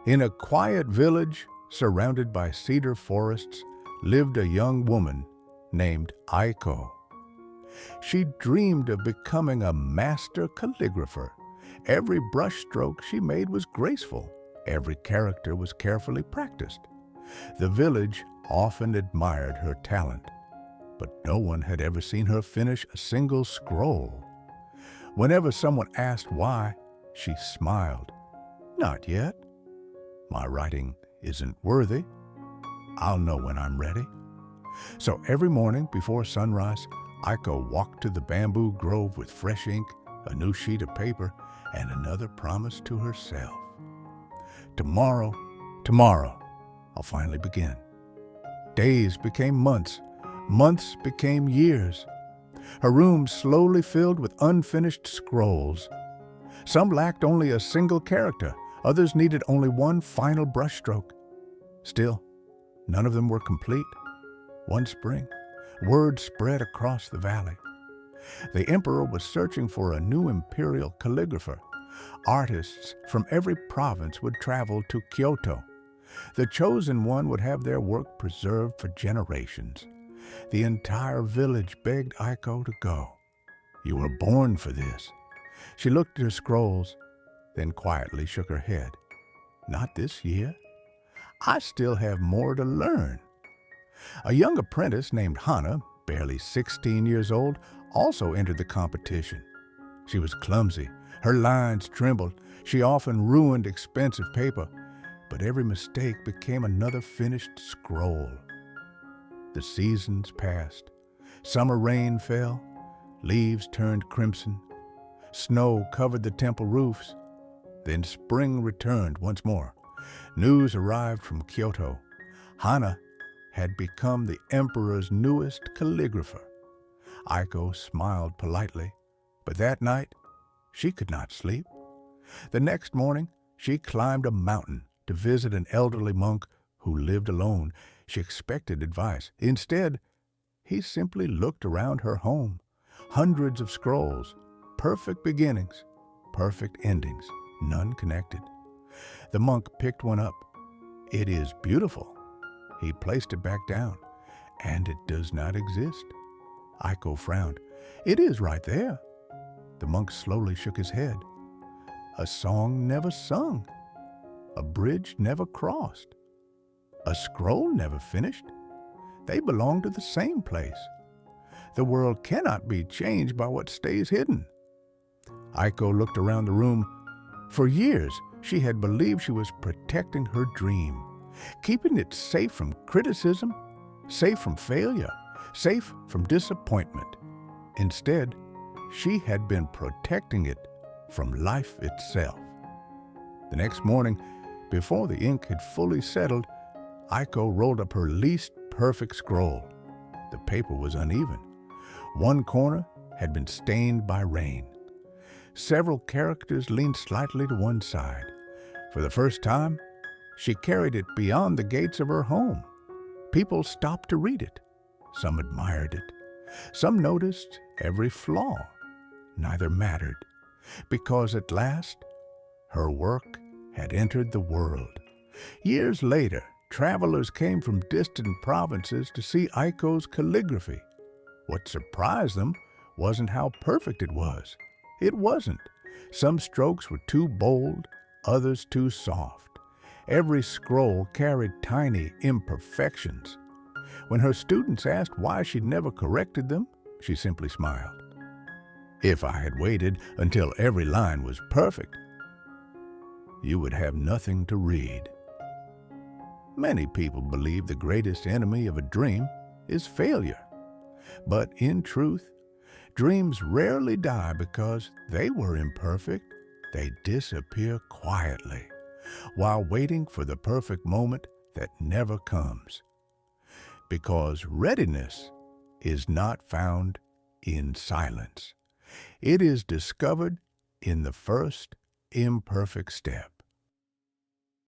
In a quiet village surrounded by cedar forests lived a young woman named Aiko. She dreamed of becoming a master calligrapher. Every brushstroke she made was graceful. Every character was carefully practiced. The village often admired her talent, but no one had ever seen her finish a single scroll. Whenever someone asked why, she smiled. "Not yet. My writing isn't worthy. I'll know when I'm ready." So every morning before sunrise, Aiko walked to the bamboo grove with fresh ink, a new sheet of paper, and another promise to herself. Tomorrow, I'll finally begin. Days became months. Months became years. Her room slowly filled with unfinished scrolls. Some lacked only a single character. Others needed only one final brushstroke. Still, none of them were complete. One spring, word spread across the valley. The emperor was searching for a new imperial calligrapher. Artists from every province would travel to Kyoto. The chosen one would have their work preserved for generations. The entire village begged Aiko to go. "You were born for this." She looked at her scrolls, then quietly shook her head. "Not this year. I still have more to learn." A young apprentice named Hana, barely 16 years old, also entered the competition. She was clumsy. Her lines trembled. She often ruined expensive paper, but every mistake became another finished scroll. The seasons passed. Summer rain fell. Leaves turned crimson. Snow covered the temple roofs. Then spring returned once more. News arrived from Kyoto. Hana had become the emperor's newest calligrapher. Aiko smiled politely, but that night she could not sleep. The next morning, she climbed a mountain to visit an elderly monk who lived alone. She expected advice. Instead, he simply looked around her home. Hundreds of scrolls, perfect beginnings, perfect endings, none connected. The monk picked one up. "It is beautiful." He placed it back down, and it does not exist. Aiko frowned. "It is right there." The monk slowly shook his head. "A song never sung. A bridge never crossed. A scroll never finished. They belong to the same place. The world cannot be changed by what stays hidden." Aiko looked around the room. For years, she had believed she was protecting her dream, keeping it safe from criticism, safe from failure, safe from disappointment. Instead, she had been protecting it from life itself. The next morning, before the ink had fully settled, Aiko rolled up her least perfect scroll. The paper was uneven. One corner had been stained by rain. Several characters leaned slightly to one side. For the first time, she carried it beyond the gates of her home. People stopped to read it. Some admired it. Some noticed every flaw. Neither mattered, because at last, her work had entered the world. Years later, travelers came from distant provinces to see Aiko's calligraphy. What surprised them wasn't how perfect it was. It wasn't. Some strokes were too bold, others too soft. Every scroll carried tiny imperfections. When her students asked why she'd never corrected them, she simply smiled. "If I had waited until every line was perfect, you would have nothing to read." Many people believe the greatest enemy of a dream is failure. But in truth, dreams rarely die because they were imperfect. They disappear quietly, while waiting for the perfect moment that never comes. Because readiness is not found in silence. It is discovered in the first imperfect step.